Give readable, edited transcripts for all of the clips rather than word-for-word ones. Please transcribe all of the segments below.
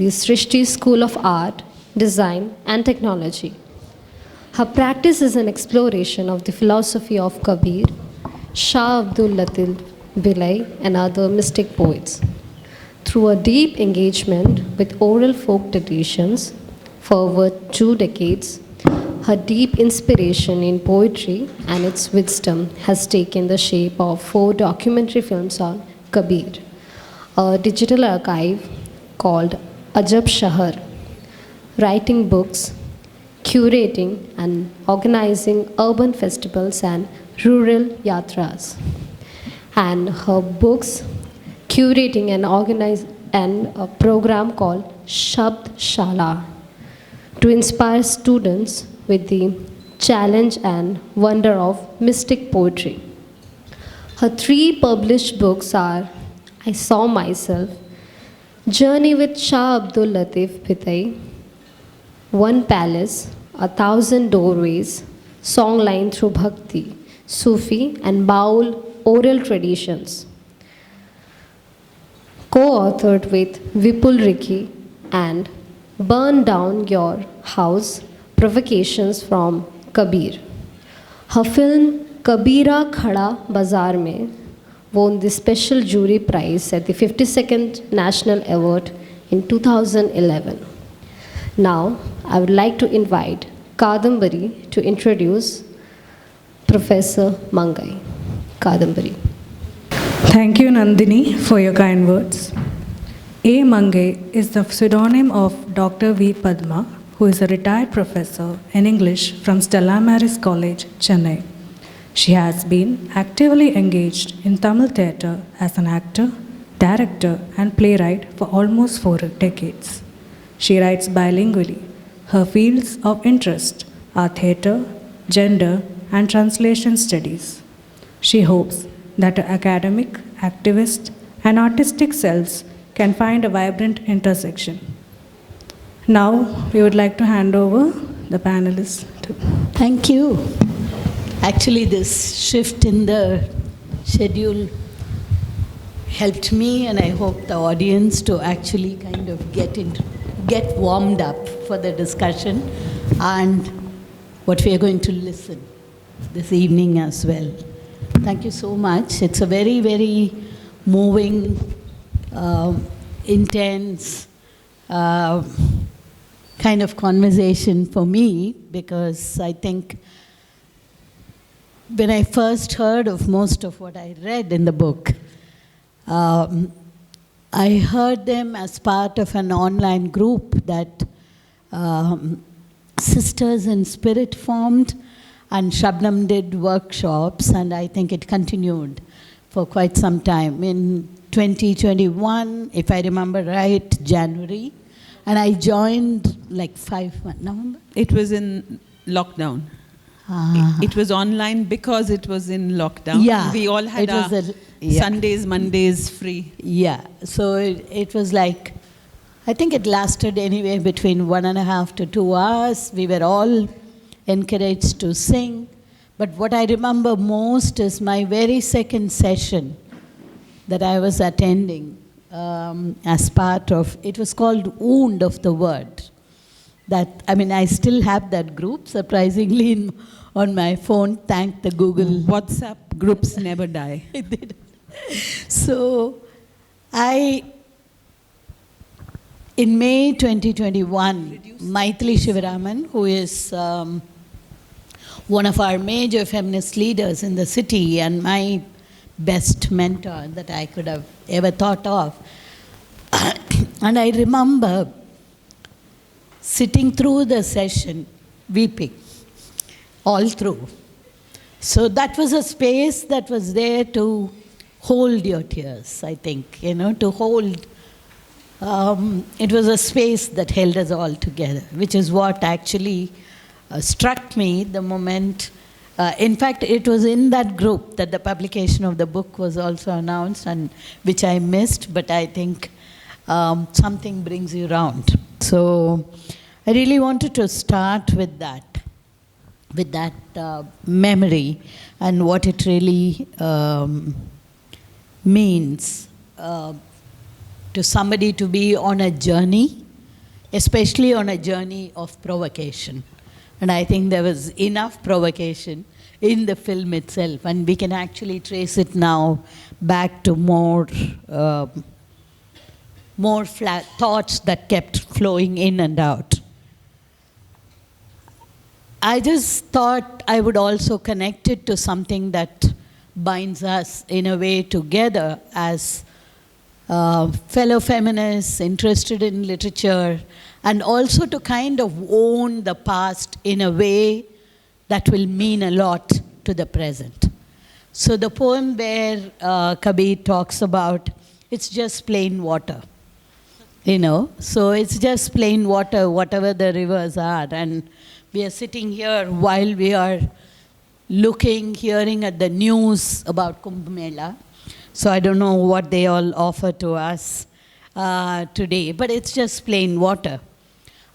the Srishti School of Art, Design and Technology. Her practice is an exploration of the philosophy of Kabir, Shah Abdul Latif Bhilai, and other mystic poets. Through a deep engagement with oral folk traditions for over 2 decades, her deep inspiration in poetry and its wisdom has taken the shape of 4 documentary films on Kabir, a digital archive called Ajab Shahar, writing books, curating and organizing urban festivals and rural yatras. And her books, curating and organizing a program called Shabd Shala to inspire students with the challenge and wonder of mystic poetry. Her 3 published books are I Saw Myself, Journey with Shah Abdul Latif Bhilai, One Palace, 1,000 Doorways, Songline Through Bhakti, Sufi and Baul Oral Traditions. Co-authored with Vipul Rikhi and Burn Down Your House, Provocations from Kabir. Her film Kabira Khada Bazaar mein won the Special Jury Prize at the 52nd National Award in 2011. Now, I would like to invite Kadambari to introduce Professor Mangai. Kadambari. Thank you, Nandini, for your kind words. A. Mangai is the pseudonym of Dr. V. Padma, who is a retired professor in English from Stella Maris College, Chennai. She has been actively engaged in Tamil theatre as an actor, director, and playwright for almost 4 decades. She writes bilingually. Her fields of interest are theatre, gender, and translation studies. She hopes that her academic, activist, and artistic selves can find a vibrant intersection. Now, we would like to hand over the panelists to. Thank you. Actually, this shift in the schedule helped me, and I hope the audience to actually kind of get warmed up for the discussion and what we are going to listen this evening as well. Thank you so much. It's a very, very moving, intense kind of conversation for me, because I think when I first heard of most of what I read in the book, I heard them as part of an online group that Sisters in Spirit formed, and Shabnam did workshops, and I think it continued for quite some time. In 2021, if I remember right, January, and I joined like 5 months, November? It was in lockdown. It was online because it was in lockdown. Yeah. We all had our Sundays, Mondays free. Yeah, so it was like, I think it lasted anywhere between 1.5 to 2 hours. We were all encouraged to sing. But what I remember most is my very second session that I was attending as part of, it was called Wound of the Word. I still have that group, surprisingly, on my phone. Thank the Google. WhatsApp groups never die. So, in May 2021, Maithili Shivaraman, who is one of our major feminist leaders in the city and my best mentor that I could have ever thought of, and I remember sitting through the session, weeping, all through. So that was a space that was there to hold your tears, I think, to hold. It was a space that held us all together, which is what actually struck me the moment. In fact, it was in that group that the publication of the book was also announced, and which I missed, but I think something brings you round. So I really wanted to start with that memory and what it really means to somebody to be on a journey especially on a journey of provocation. And I think there was enough provocation in the film itself, and we can actually trace it now back to more flat thoughts that kept flowing in and out. I just thought I would also connect it to something that binds us in a way together as fellow feminists interested in literature, and also to kind of own the past in a way that will mean a lot to the present. So the poem where Kabir talks about, it's just plain water, you know. So it's just plain water, whatever the rivers are. And we are sitting here while we are looking, hearing at the news about Kumbh Mela. So I don't know what they all offer to us today, but it's just plain water.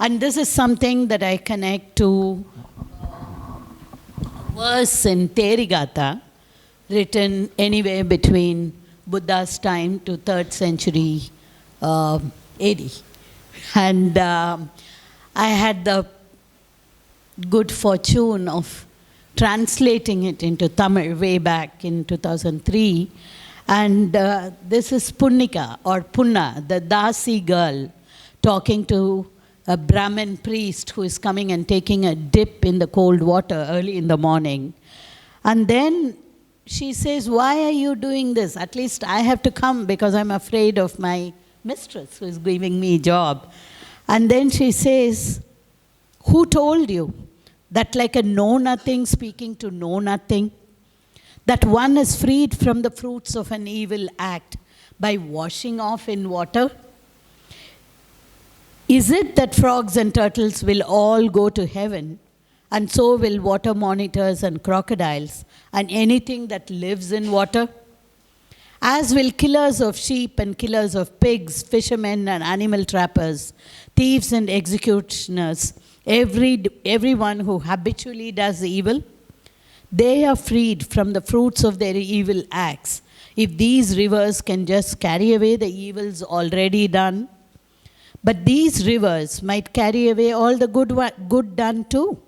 And this is something that I connect to verse in Therigatha, written anywhere between Buddha's time to 3rd century AD. And I had the good fortune of translating it into Tamil way back in 2003. And this is Punnika, or Punna, the Dasi girl, talking to a Brahmin priest who is coming and taking a dip in the cold water early in the morning. And then she says, "Why are you doing this? At least I have to come because I'm afraid of my mistress who is giving me a job." And then she says, "Who told you that like a know-nothing speaking to know-nothing, that one is freed from the fruits of an evil act by washing off in water? Is it that frogs and turtles will all go to heaven, and so will water monitors and crocodiles and anything that lives in water? As will killers of sheep and killers of pigs, fishermen and animal trappers, thieves and executioners, everyone who habitually does evil? They are freed from the fruits of their evil acts. If these rivers can just carry away the evils already done, but these rivers might carry away all the good done too.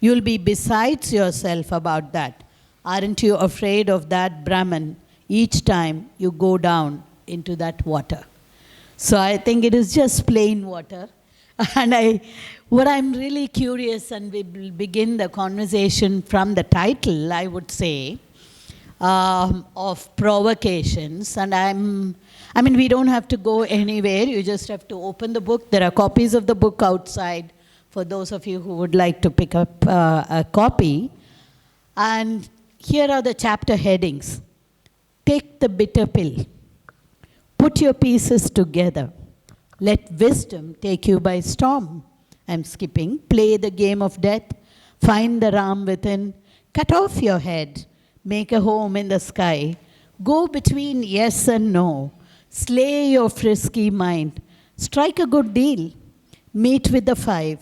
You'll be besides yourself about that. Aren't you afraid of that Brahman each time you go down into that water?" So I think it is just plain water. And what I'm really curious, and we will begin the conversation from the title, I would say, of provocations. And we don't have to go anywhere. You just have to open the book. There are copies of the book outside for those of you who would like to pick up a copy. And here are the chapter headings. Take the bitter pill. Put your pieces together. Let wisdom take you by storm. I'm skipping. Play the game of death. Find the Ram within. Cut off your head. Make a home in the sky. Go between yes and no. Slay your frisky mind. Strike a good deal. Meet with the 5.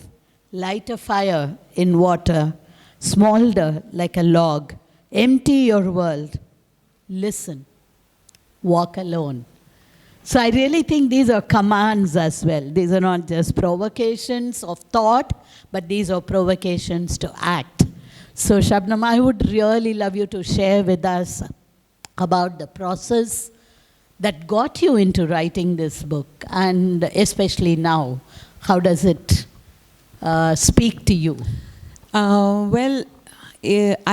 Light a fire in water. Smolder like a log. Empty your world. Listen. Walk alone. So I really think these are commands as well. These are not just provocations of thought, but these are provocations to act. So Shabnam, I would really love you to share with us about the process that got you into writing this book, and especially now, how does it speak to you? I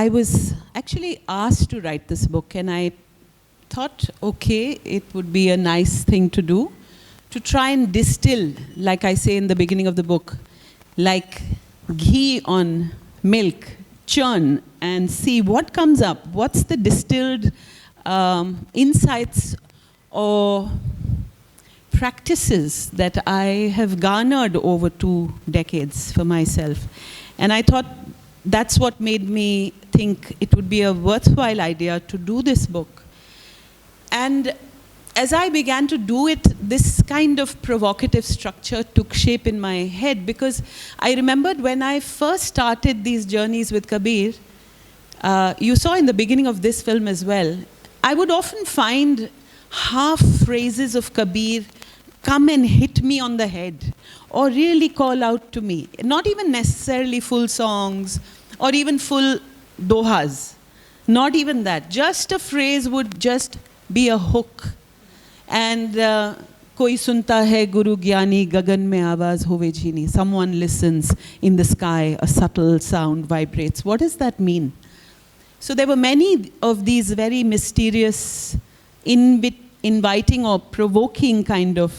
was actually asked to write this book, and I thought, okay, it would be a nice thing to do, to try and distill, like I say in the beginning of the book, like ghee on milk, churn and see what comes up, what's the distilled insights or practices that I have garnered over 2 decades for myself. And I thought that's what made me think it would be a worthwhile idea to do this book. And as I began to do it, this kind of provocative structure took shape in my head, because I remembered when I first started these journeys with Kabir, you saw in the beginning of this film as well, I would often find half phrases of Kabir come and hit me on the head or really call out to me. Not even necessarily full songs or even full dohas. Not even that. Just a phrase would just be a hook. And koi sunta hai guru gyani gagan mein awaaz hove jhini. Someone listens in the sky, a subtle sound vibrates. What does that mean? So there were many of these very mysterious, inviting or provoking kind of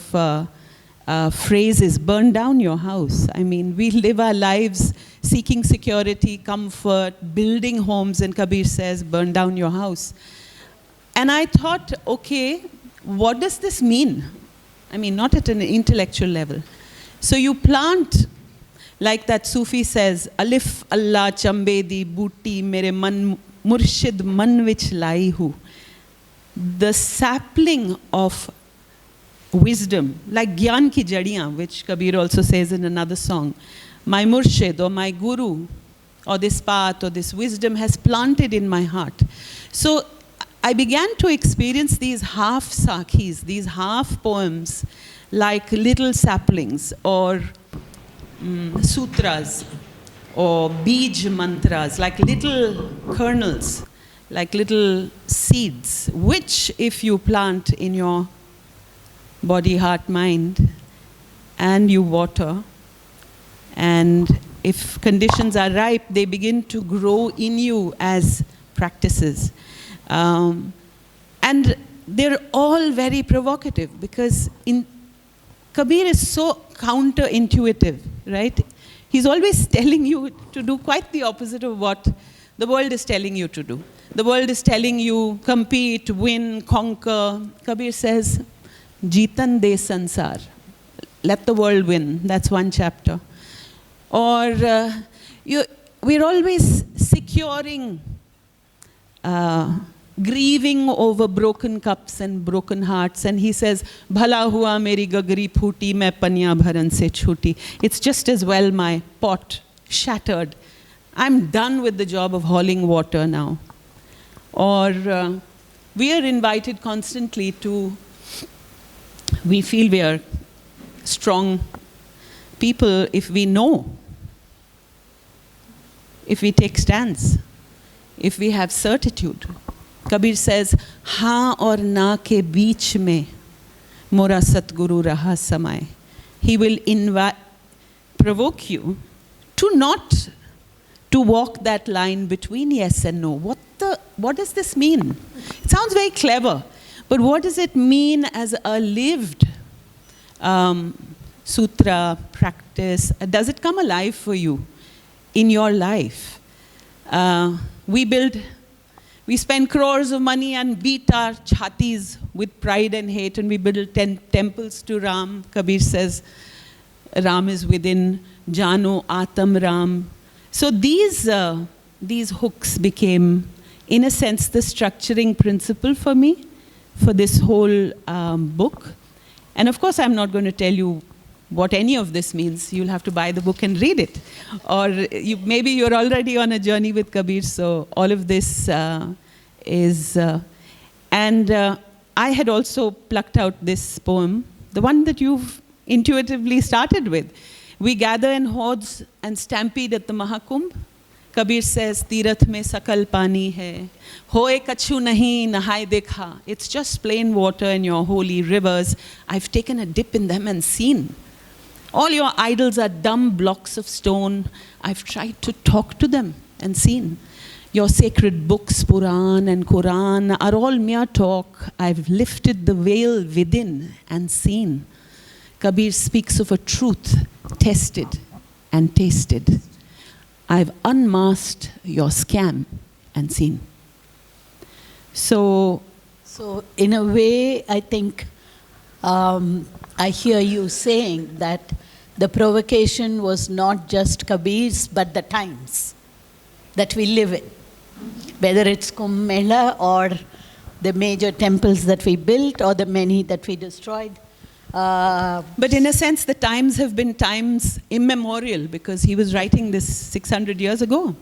phrases. Burn down your house. I mean, we live our lives seeking security, comfort, building homes, and Kabir says, burn down your house. And I thought, okay, what does this mean? I mean, not at an intellectual level. So you plant, like that Sufi says, Alif Allah chambe di booty mere man murshid man vich lai hu. The sapling of wisdom, like Gyan ki jadiyan, which Kabir also says in another song. My murshid or my guru or this path or this wisdom has planted in my heart. So I began to experience these half sakhis, these half poems, like little saplings or sutras or bij mantras, like little kernels, like little seeds, which if you plant in your body, heart, mind, and you water, and if conditions are ripe, they begin to grow in you as practices. And they're all very provocative because Kabir is so counterintuitive, right? He's always telling you to do quite the opposite of what the world is telling you to do. The world is telling you compete, win, conquer. Kabir says, Jeetan de sansar. Let the world win. That's one chapter. Or we're always securing, grieving over broken cups and broken hearts. And he says, Bhala hua meri gagri phuti, main paniya bharan se chuti. It's just as well my pot shattered. I'm done with the job of hauling water now. Or we are invited constantly to, we feel we are strong people if we know, if we take stands, if we have certitude. Kabir says, haan aur na ke beech mein mora Satguru raha samay. He will provoke you to not to walk that line between yes and no. What does this mean? It sounds very clever, but what does it mean as a lived sutra, practice? Does it come alive for you in your life? We spend crores of money and beat our chhatis with pride and hate, and we build 10 temples to Ram. Kabir says, Ram is within, Jano Atam Ram. So these hooks became, in a sense, the structuring principle for me, for this whole book. And of course, I'm not going to tell you what any of this means. You'll have to buy the book and read it. Or maybe you're already on a journey with Kabir, so all of this is... I had also plucked out this poem, the one that you've intuitively started with. We gather in hordes and stampede at the Mahakumbh. Kabir says, Tirath mein sakal pani hai, hoye kachu nahi nahai dekha. It's just plain water in your holy rivers. I've taken a dip in them and seen. All your idols are dumb blocks of stone. I've tried to talk to them and seen. Your sacred books, Puran and Quran, are all mere talk. I've lifted the veil within and seen. Kabir speaks of a truth tested and tasted. I've unmasked your scam and seen. So in a way, I think I hear you saying that the provocation was not just Kabir's, but the times that we live in. Whether it's Kumbh Mela or the major temples that we built or the many that we destroyed. But in a sense, the times have been times immemorial because he was writing this 600 years ago.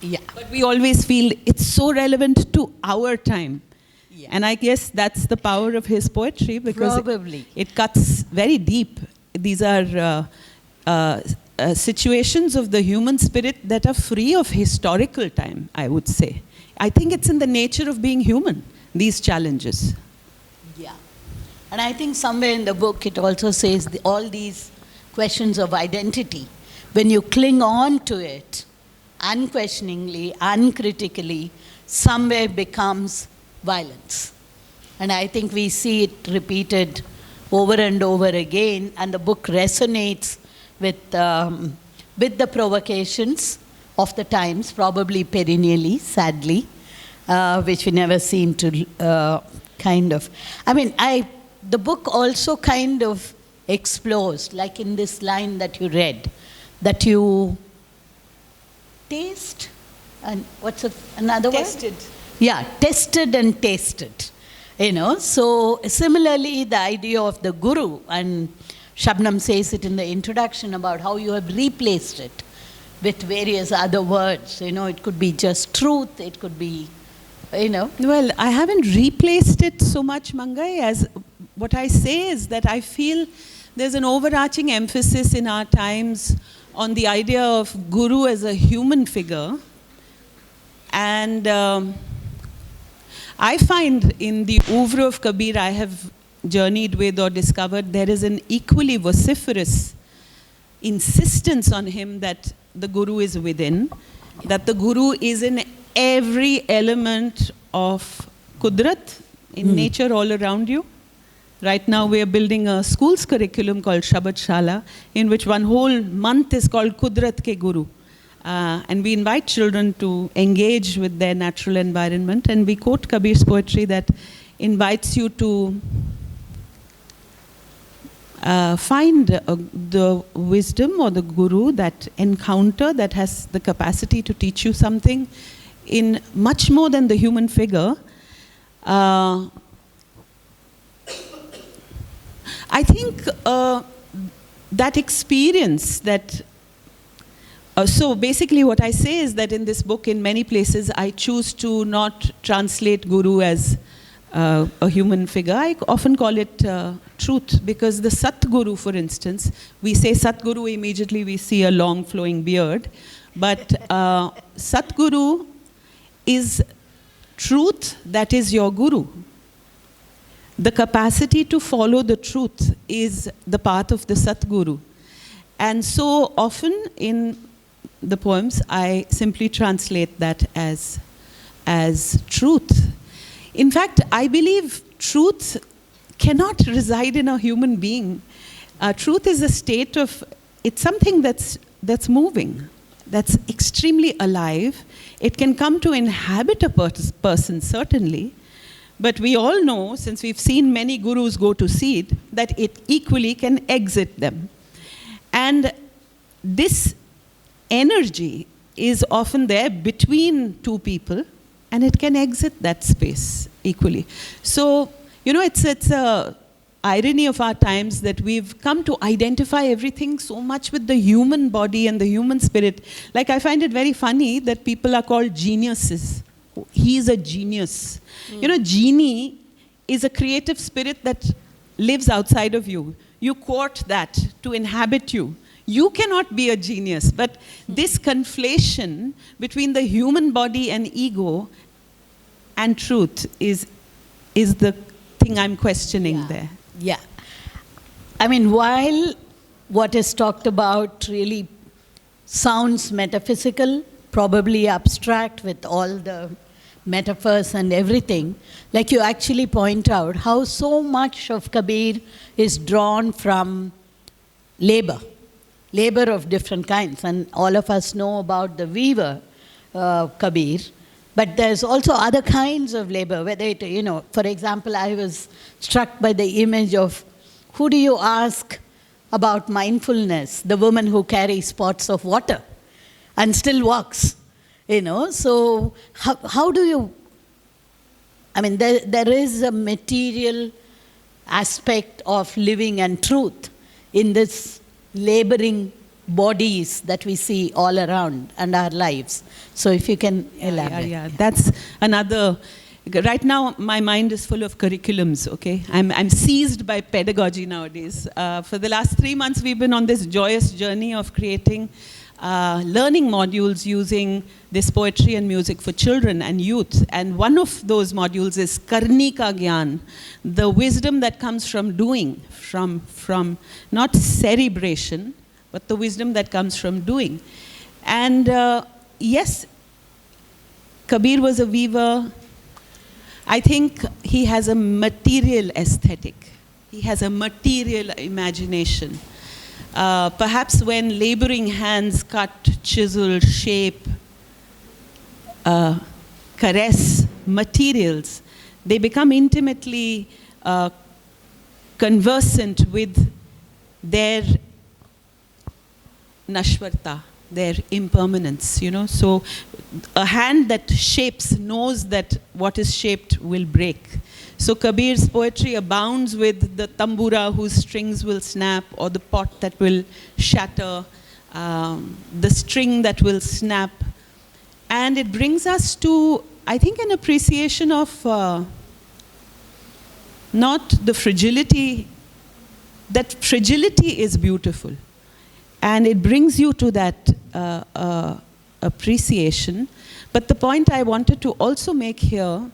Yeah. But we always feel it's so relevant to our time. Yeah. And I guess that's the power of his poetry, because Probably. it cuts very deep. These are situations of the human spirit that are free of historical time, I would say. I think it's in the nature of being human, these challenges. Yeah. And I think somewhere in the book it also says all these questions of identity, when you cling on to it unquestioningly, uncritically, somewhere becomes violence. And I think we see it repeated over and over again, and the book resonates with the provocations of the times, probably perennially, sadly, which we never seem to kind of. I mean, the book also kind of explores, like in this line that you read, that you taste, and what's another Tested. word? Yeah, tested and tasted. You know, so similarly, the idea of the guru, and Shabnam says it in the introduction about how you have replaced it with various other words. You know, it could be just truth, it could be, you know. Well, I haven't replaced it so much, Mangai, as what I say is that I feel there's an overarching emphasis in our times on the idea of guru as a human figure. And I find in the oeuvre of Kabir I have journeyed with or discovered, there is an equally vociferous insistence on him that the guru is within, that the guru is in every element of Kudrat, in nature all around you. Right now we are building a school's curriculum called Shabad Shala, in which one whole month is called Kudrat Ke Guru. And we invite children to engage with their natural environment, and we quote Kabir's poetry that invites you to find the wisdom or the guru, that encounter that has the capacity to teach you something in much more than the human figure. I think that experience that so basically what I say is that in this book, in many places, I choose to not translate guru as a human figure. I often call it truth, because the Satguru, for instance, we say Satguru, immediately we see a long flowing beard. But Satguru is truth that is your guru. The capacity to follow the truth is the path of the Satguru. And so often in the poems, I simply translate that as truth. In fact, I believe truth cannot reside in a human being. Truth is a state of, it's something that's moving, that's extremely alive. It can come to inhabit a person, certainly. But we all know, since we've seen many gurus go to seed, that it equally can exit them. And this energy is often there between two people, and it can exit that space equally. So, you know, it's a irony of our times that we've come to identify everything so much with the human body and the human spirit. Like, I find it very funny that people are called geniuses. He's a genius. You know, genie is a creative spirit that lives outside of you. You court that to inhabit you. You cannot be a genius, but this conflation between the human body and ego and truth is the thing I'm questioning there. Yeah. I mean, while what is talked about really sounds metaphysical, probably abstract with all the metaphors and everything, like you actually point out how so much of Kabir is drawn from labor of different kinds. And all of us know about the weaver, Kabir, but there's also other kinds of labor, whether it, you know, for example, I was struck by the image of, who do you ask about mindfulness? The woman who carries pots of water and still walks, you know. So how do you, I mean, there is a material aspect of living and truth in this laboring bodies that we see all around and our lives. So if you can elaborate. Yeah. That's another Right now, my mind is full of curriculums, okay? I'm seized by pedagogy nowadays. For the last 3 months, we've been on this joyous journey of creating learning modules using this poetry and music for children and youth. And one of those modules is Karni Ka Gyan, the wisdom that comes from doing, from not cerebration, but the wisdom that comes from doing. And yes, Kabir was a weaver. I think he has a material aesthetic. He has a material imagination. Perhaps when laboring hands cut, chisel, shape, caress materials, they become intimately conversant with their nashvarta, their impermanence, you know. So a hand that shapes knows that what is shaped will break. So Kabir's poetry abounds with the tambura whose strings will snap, or the pot that will shatter, the string that will snap. And it brings us to, I think, an appreciation of not the fragility, that fragility is beautiful. And it brings you to that appreciation. But the point I wanted to also make here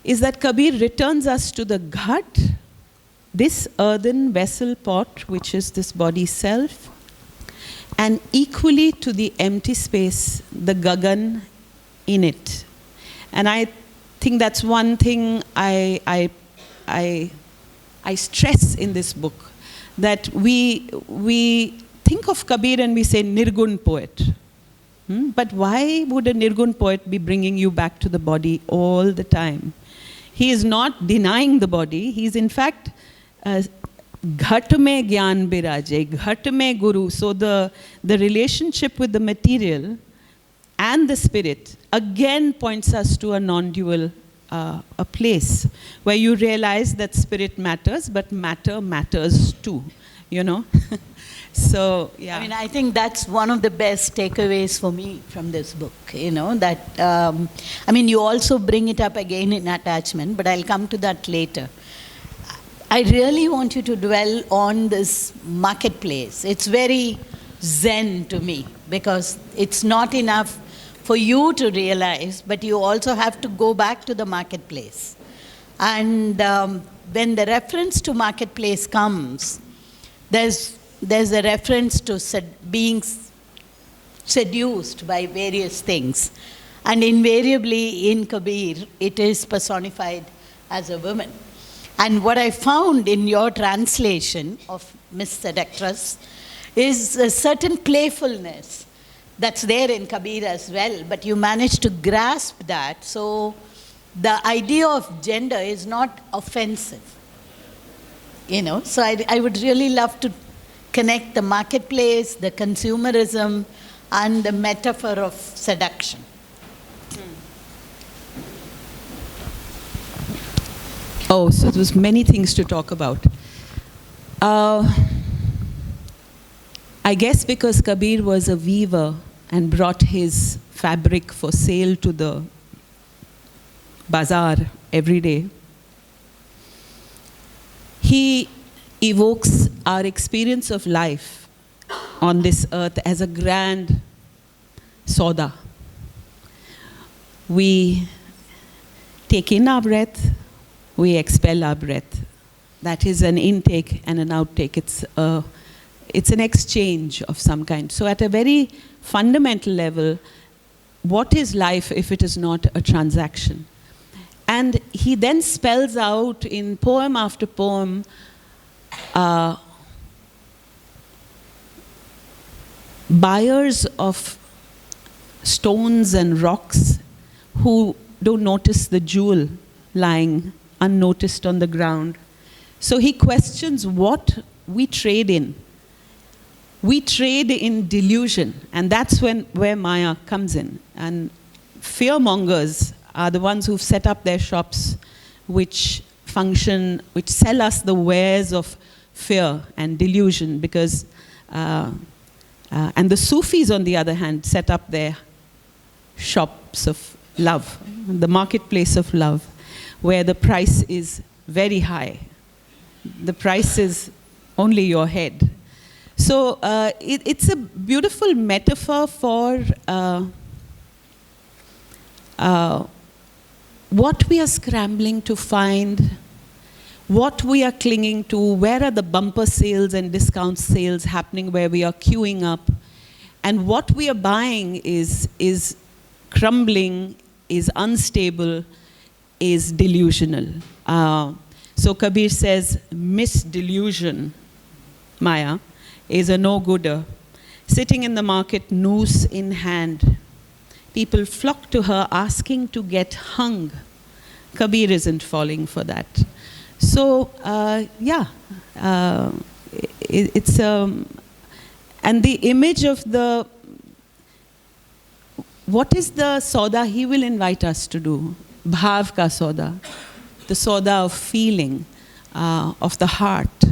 is that Kabir returns us to the ghat, this earthen vessel pot, which is this body self, and equally to the empty space, the gagan in it. And I think that's one thing I stress in this book, that we think of Kabir and we say Nirgun poet. But why would a Nirgun poet be bringing you back to the body all the time? He is not denying the body. He is in fact ghat mein gyan biraje, ghat mein guru. So the relationship with the material and the spirit again points us to a non-dual a place where you realize that spirit matters, but matter matters too, you know. So, yeah. I mean, I think that's one of the best takeaways for me from this book, you know, that, I mean, you also bring it up again in attachment, but I'll come to that later. I really want you to dwell on this marketplace. It's very zen to me, because it's not enough for you to realize, but you also have to go back to the marketplace. And when the reference to marketplace comes, there's a reference to being seduced by various things. And invariably in Kabir, it is personified as a woman. And what I found in your translation of Miss Seductress is a certain playfulness that's there in Kabir as well, but you managed to grasp that. So the idea of gender is not offensive, you know. So I would really love to connect the marketplace, the consumerism, and the metaphor of seduction. Oh, so there's many things to talk about. I guess because Kabir was a weaver and brought his fabric for sale to the bazaar every day, he evokes our experience of life on this earth as a grand soda. We take in our breath, we expel our breath. That is an intake and an outtake. It's an exchange of some kind. So at a very fundamental level, what is life if it is not a transaction? And he then spells out in poem after poem buyers of stones and rocks who don't notice the jewel lying unnoticed on the ground. So he questions what we trade in. We trade in delusion, and that's where Maya comes in. And fearmongers are the ones who've set up their shops which function, which sell us the wares of fear and delusion, because, and the Sufis, on the other hand, set up their shops of love, the marketplace of love, where the price is very high. The price is only your head. So it's a beautiful metaphor for what we are scrambling to find, what we are clinging to, where are the bumper sales and discount sales happening where we are queuing up, and what we are buying is crumbling, is unstable, is delusional. So Kabir says, misdelusion, Maya, is a no-gooder. Sitting in the market, noose in hand. People flock to her asking to get hung. Kabir isn't falling for that. So, it's and the image of the, what is the soda he will invite us to do? Bhav ka soda, the soda of feeling, of the heart.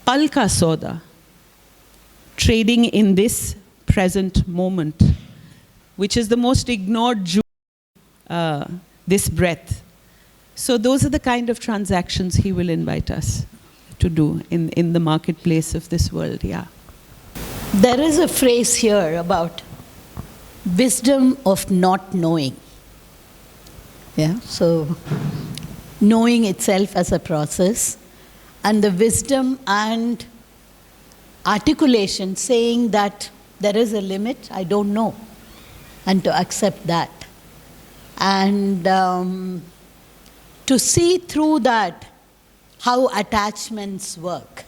Pal ka soda, trading in this present moment, which is the most ignored jewel, this breath. So those are the kind of transactions he will invite us to do in the marketplace of this world, yeah. There is a phrase here about wisdom of not knowing. Yeah, so knowing itself as a process, and the wisdom and articulation saying that there is a limit, I don't know, and to accept that. And to see through that how attachments work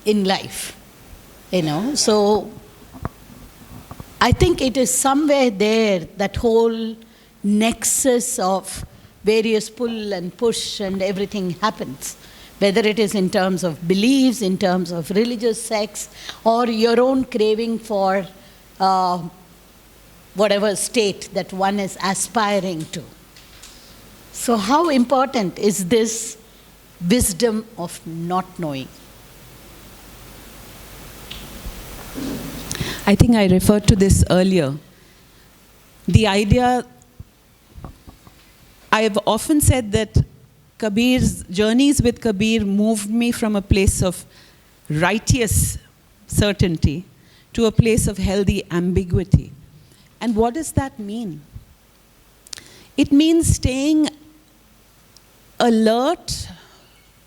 in life, you know. So I think it is somewhere there, that whole nexus of various pull and push and everything happens, whether it is in terms of beliefs, in terms of religious sects, or your own craving for whatever state that one is aspiring to. So how important is this wisdom of not knowing? I think I referred to this earlier. The idea, I have often said that Kabir's journeys with Kabir moved me from a place of righteous certainty to a place of healthy ambiguity. And what does that mean? It means staying alert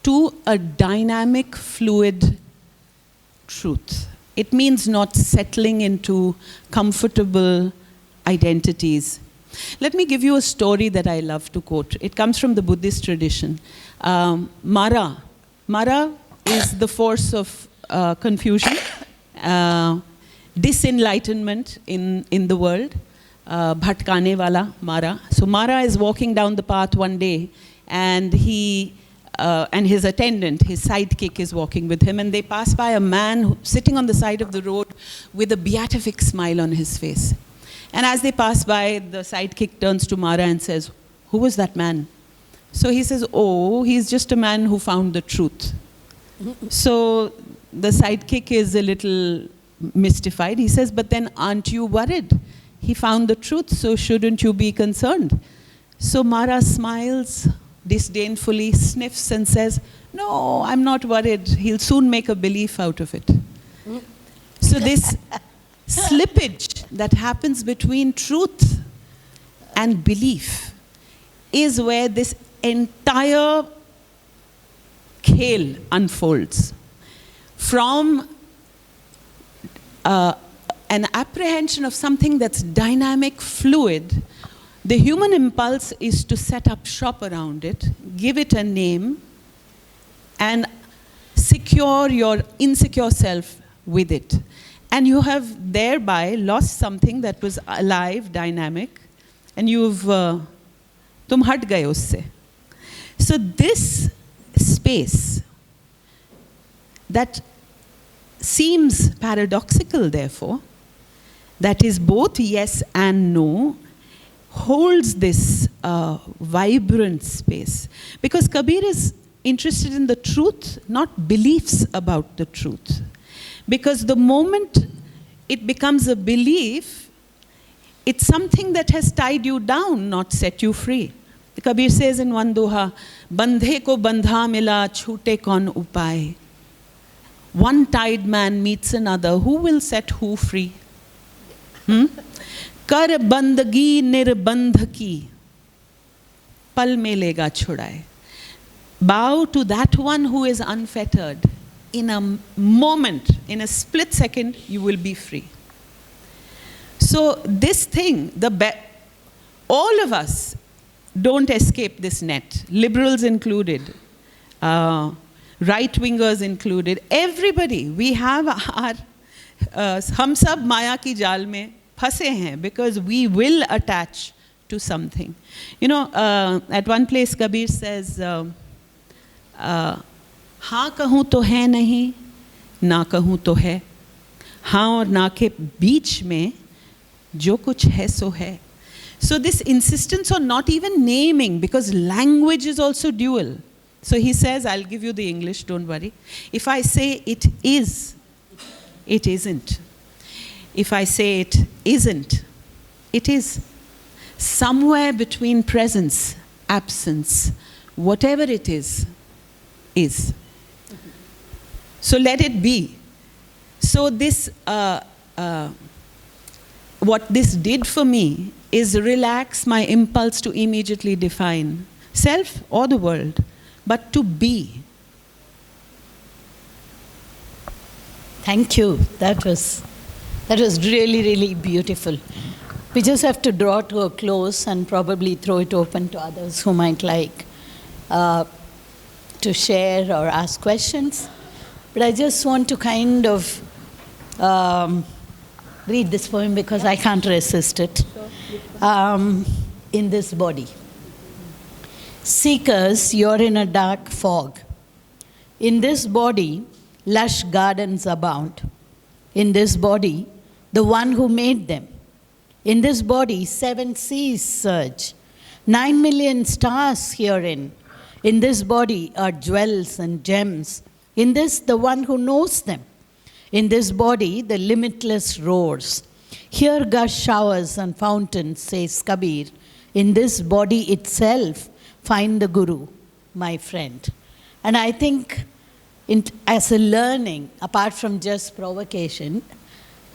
to a dynamic, fluid truth. It means not settling into comfortable identities. Let me give you a story that I love to quote. It comes from the Buddhist tradition. Mara. Mara is the force of confusion, disenlightenment in the world. Bhatkane wala, Mara. So Mara is walking down the path one day, and and his attendant, his sidekick, is walking with him, and they pass by a man sitting on the side of the road with a beatific smile on his face. And as they pass by, the sidekick turns to Mara and says, "Who was that man?" So he says, "Oh, he's just a man who found the truth." So the sidekick is a little mystified. He says, "But then aren't you worried? He found the truth, so shouldn't you be concerned?" So Mara smiles disdainfully, sniffs and says, "No, I'm not worried. He'll soon make a belief out of it." So this slippage that happens between truth and belief is where this entire khel unfolds. From an apprehension of something that's dynamic, fluid, the human impulse is to set up shop around it, give it a name, and secure your insecure self with it. And you have thereby lost something that was alive, dynamic, and you've, tum hat gaye usse. So this space that seems paradoxical, therefore, that is both yes and no, holds this vibrant space. Because Kabir is interested in the truth, not beliefs about the truth. Because the moment it becomes a belief, It's something that has tied you down, not set you free. Kabir says in one doha, bandhe ko bandha mila, chhute kaun upay. One tied man meets another, who will set who free? Kar bandagi nirbandh ki, pal mein lega chhudaye. Bow to that one who is unfettered. In a moment, in a split second, you will be free. So this thing, all of us don't escape this net, liberals included, right-wingers included, everybody. We have our, hum sab maya ki jaal mein phase hain because we will attach to something. You know, at one place Kabir says, हाँ कहूँ तो है नहीं, ना कहूँ तो है, हाँ और ना के बीच में जो कुछ है सो है. So this insistence on not even naming, because language is also dual. So he says, I'll give you the English, don't worry. If I say it is, it isn't. If I say it isn't, it is. Somewhere between presence, absence, whatever it is. So let it be. So this, what this did for me is relax my impulse to immediately define self or the world, but to be. Thank you. That was really, really beautiful. We just have to draw to a close and probably throw it open to others who might like to share or ask questions. But I just want to kind of read this poem because I can't resist it. In this body. Seekers, you're in a dark fog. In this body, lush gardens abound. In this body, the one who made them. In this body, 7 seas surge. 9 million stars herein. In this body are jewels and gems. In this, the one who knows them. In this body, the limitless roars. Here gush showers and fountains, says Kabir. In this body itself, find the Guru, my friend. And I think as a learning, apart from just provocation,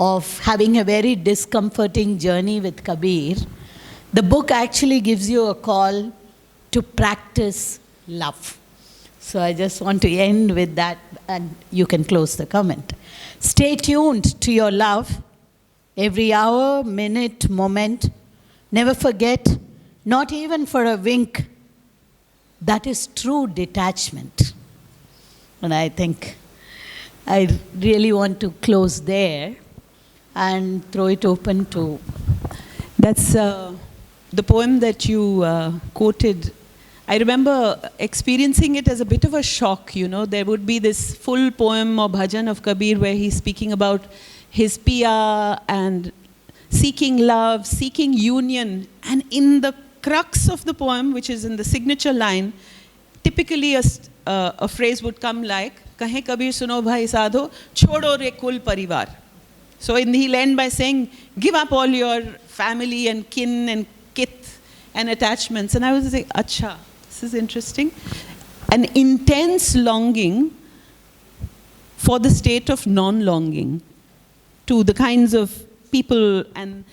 of having a very discomforting journey with Kabir, the book actually gives you a call to practice love. So I just want to end with that, and you can close the comment. Stay tuned to your love, every hour, minute, moment. Never forget, not even for a wink, that is true detachment. And I think I really want to close there and throw it open to... That's the poem that you quoted. I remember experiencing it as a bit of a shock, you know. There would be this full poem or bhajan of Kabir where he's speaking about his piya and seeking love, seeking union. And in the crux of the poem, which is in the signature line, typically a phrase would come like, Kahe Kabir suno bhai sadho, chodo re kul parivar. So he'll end by saying, give up all your family and kin and kith and attachments. And I was like, acha, this is interesting. An intense longing for the state of non-longing, to the kinds of people and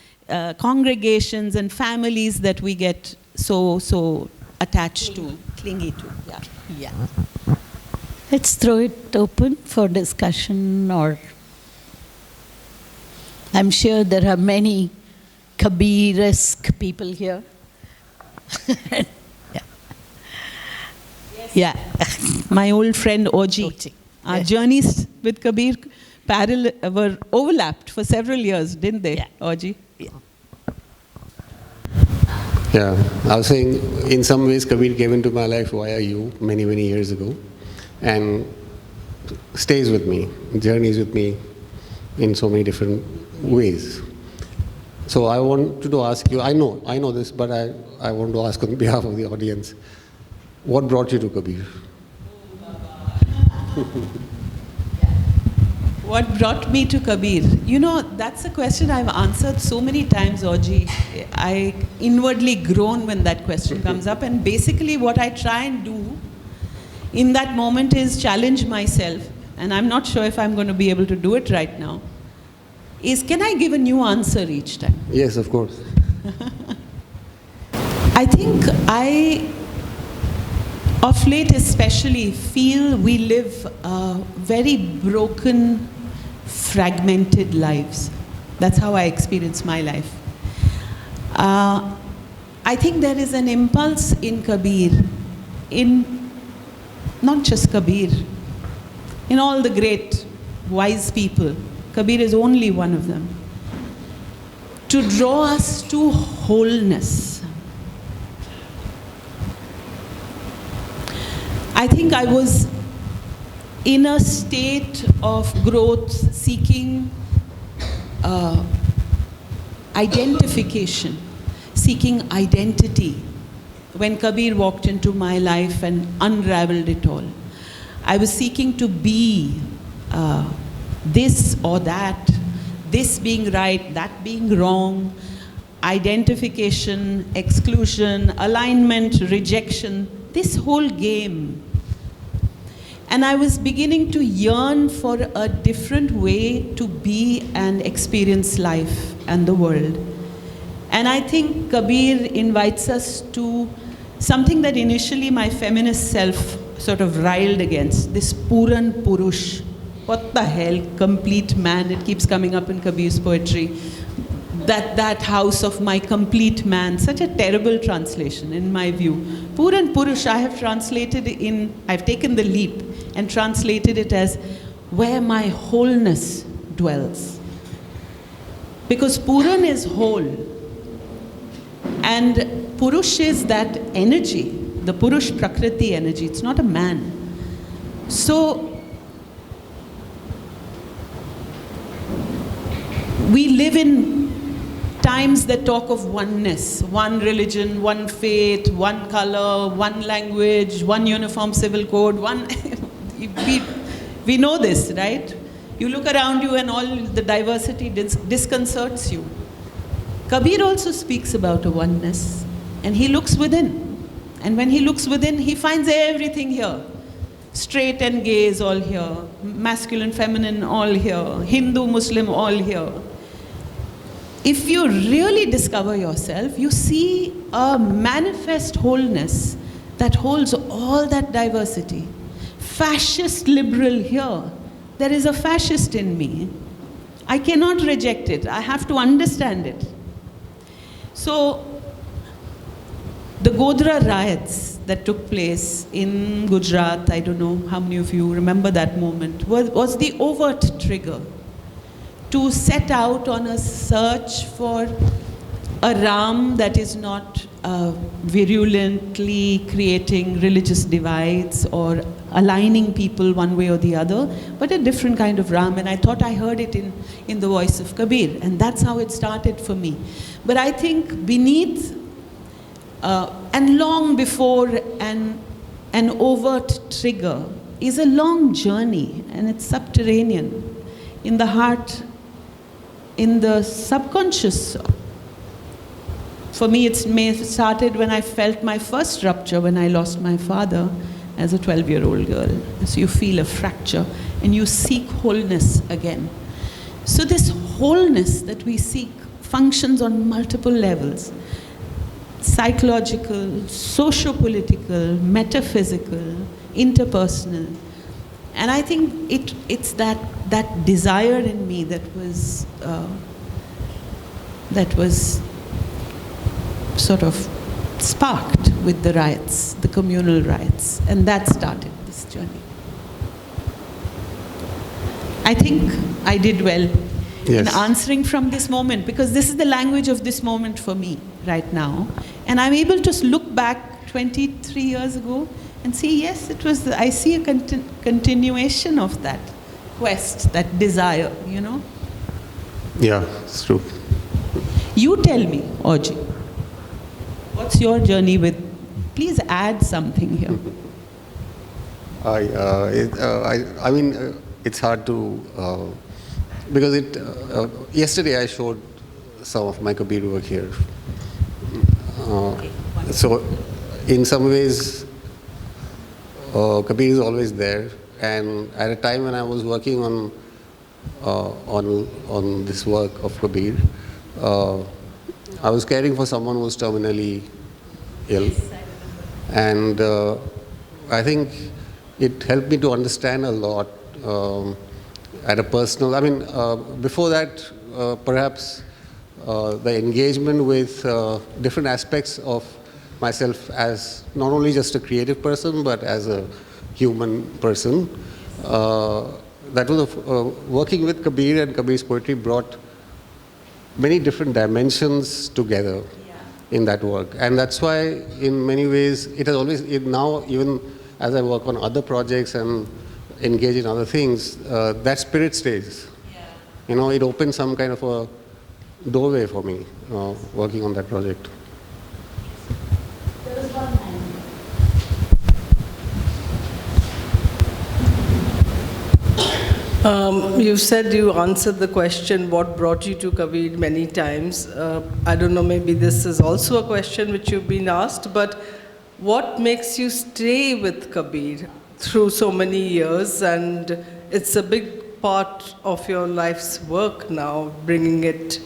congregations and families that we get so attached to, clingy to. Yeah. Let's throw it open for discussion, or I'm sure there are many Kabir-esque people here. Yeah. My old friend Oji. Our journeys with Kabir were overlapped for several years, didn't they, Oji? Yeah, I was saying, in some ways, Kabir came into my life via you many, many years ago, and stays with me, journeys with me in so many different ways. So I wanted to ask you, I know this, but I want to ask on behalf of the audience, what brought you to Kabir? What brought me to Kabir? You know, that's a question I've answered so many times, Audrey. I inwardly groan when that question comes up. And basically what I try and do in that moment is challenge myself. And I'm not sure if I'm going to be able to do it right now. Is, can I give a new answer each time? Yes, of course. I think of late especially, feel we live very broken, fragmented lives. That's how I experience my life. I think there is an impulse in Kabir, in not just Kabir, in all the great wise people. Kabir is only one of them. To draw us to wholeness. I think I was in a state of growth, seeking identification, seeking identity, when Kabir walked into my life and unraveled it all. I was seeking to be this or that, this being right, that being wrong, identification, exclusion, alignment, rejection, this whole game. And I was beginning to yearn for a different way to be and experience life and the world. And I think Kabir invites us to something that initially my feminist self sort of riled against, this Puran Purush. What the hell, complete man, it keeps coming up in Kabir's poetry. That house of my complete man, such a terrible translation in my view. Puran Purush, I have translated I've taken the leap and translated it as where my wholeness dwells. Because Puran is whole. And Purush is that energy, the Purush Prakriti energy. It's not a man. So, we live in times that talk of oneness, one religion, one faith, one color, one language, one uniform civil code, we know this, right? You look around you and all the diversity disconcerts you. Kabir also speaks about a oneness, and he looks within. And when he looks within, he finds everything here. Straight and gay is all here, masculine, feminine, all here, Hindu, Muslim, all here. If you really discover yourself, you see a manifest wholeness that holds all that diversity. Fascist liberal here. There is a fascist in me. I cannot reject it. I have to understand it. So, the Godhra riots that took place in Gujarat, I don't know how many of you remember that moment, was the overt trigger to set out on a search for a Ram that is not virulently creating religious divides or aligning people one way or the other, but a different kind of Ram. And I thought I heard it in the voice of Kabir, and that's how it started for me. But I think beneath and long before an overt trigger is a long journey, and it's subterranean, in the heart, in the subconscious. For me, it started when I felt my first rupture, when I lost my father as a 12-year-old girl. So you feel a fracture, and you seek wholeness again. So this wholeness that we seek functions on multiple levels: psychological, socio-political, metaphysical, interpersonal. And I think it's that desire in me that was sort of sparked with the riots, the communal riots, and that started this journey. I think I did well in answering from this moment, because this is the language of this moment for me right now. And I'm able to look back 23 years ago and see, yes, I see a continuation of that quest, that desire, you know? Yeah, it's true. You tell me, Audrey, what's your journey with? Please add something here. I mean, it's hard to, because yesterday I showed some of my Kabir work here. So in some ways, Kabir is always there. And at a time when I was working on this work of Kabir, I was caring for someone who was terminally ill. And I think it helped me to understand a lot at a personal, before that, perhaps the engagement with different aspects of myself as not only just a creative person, but as a human person. That was working with Kabir and Kabir's poetry brought many different dimensions together in that work. And that's why, in many ways, it has always, now even as I work on other projects and engage in other things, that spirit stays. You know, it opens some kind of a doorway for me, working on that project. There was one hand. You said you answered the question, what brought you to Kabir, many times. I don't know, maybe this is also a question which you've been asked, but what makes you stay with Kabir through so many years? And it's a big part of your life's work now, bringing it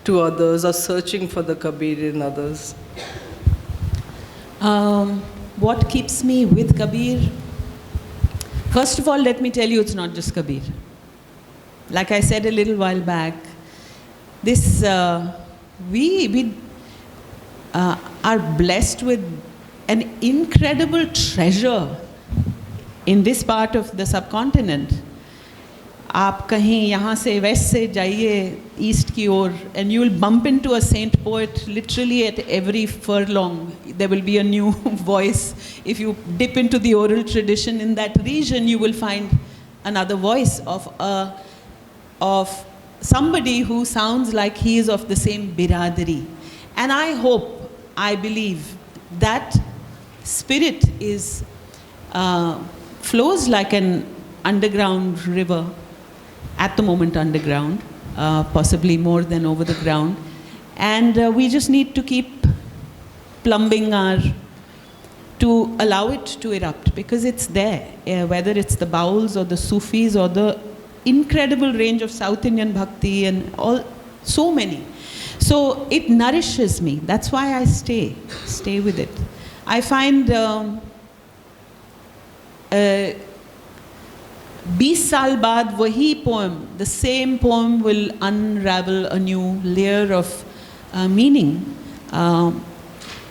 to others or searching for the Kabir in others. What keeps me with Kabir? First of all, let me tell you, it's not just Kabir. Like I said a little while back, this we are blessed with an incredible treasure in this part of the subcontinent. आप कहीं यहाँ से west से जाइए east की ओर, and you will bump into a saint poet literally at every furlong. There will be a new voice. If you dip into the oral tradition in that region, you will find another voice of somebody who sounds like he is of the same biradari. And I hope, I believe that spirit is flows like an underground river, at the moment underground, possibly more than over the ground. And we just need to keep plumbing to allow it to erupt, because it's there, whether it's the Bauls or the Sufis or the incredible range of South Indian bhakti and all, so many. So it nourishes me. That's why I stay with it. I find 20 साल बाद वही poem, the same poem will unravel a new layer of meaning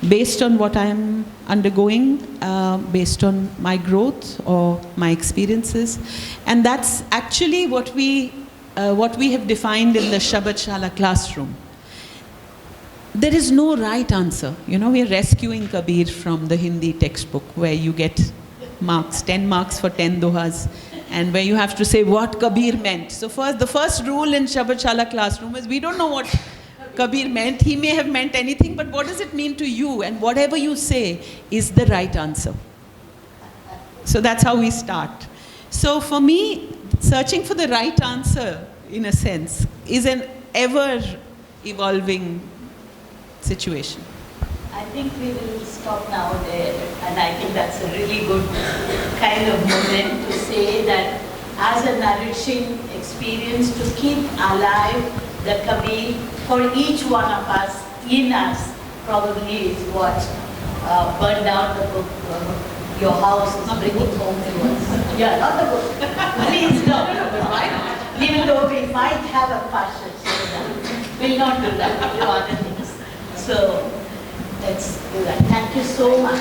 based on what I am undergoing, based on my growth or my experiences. And that's actually what we have defined in the Shabad Shala classroom. There is no right answer. You know, we are rescuing Kabir from the Hindi textbook where you get marks, 10 marks for 10 dohas, and where you have to say what Kabir meant. So the first rule in Shabad Shala classroom is we don't know what Kabir meant. He may have meant anything, but what does it mean to you? And whatever you say is the right answer. So that's how we start. So for me, searching for the right answer, in a sense, is an ever-evolving situation. I think we will stop now there, and I think that's a really good kind of moment to say that as a nourishing experience to keep alive the Kabir for each one of us, in us, probably is what burned down the book, your house is bringing home to us. Yeah, not the book. Please don't. Even though we might have a passion, we'll not do that, we'll do other things. So let's do that. Thank you so much.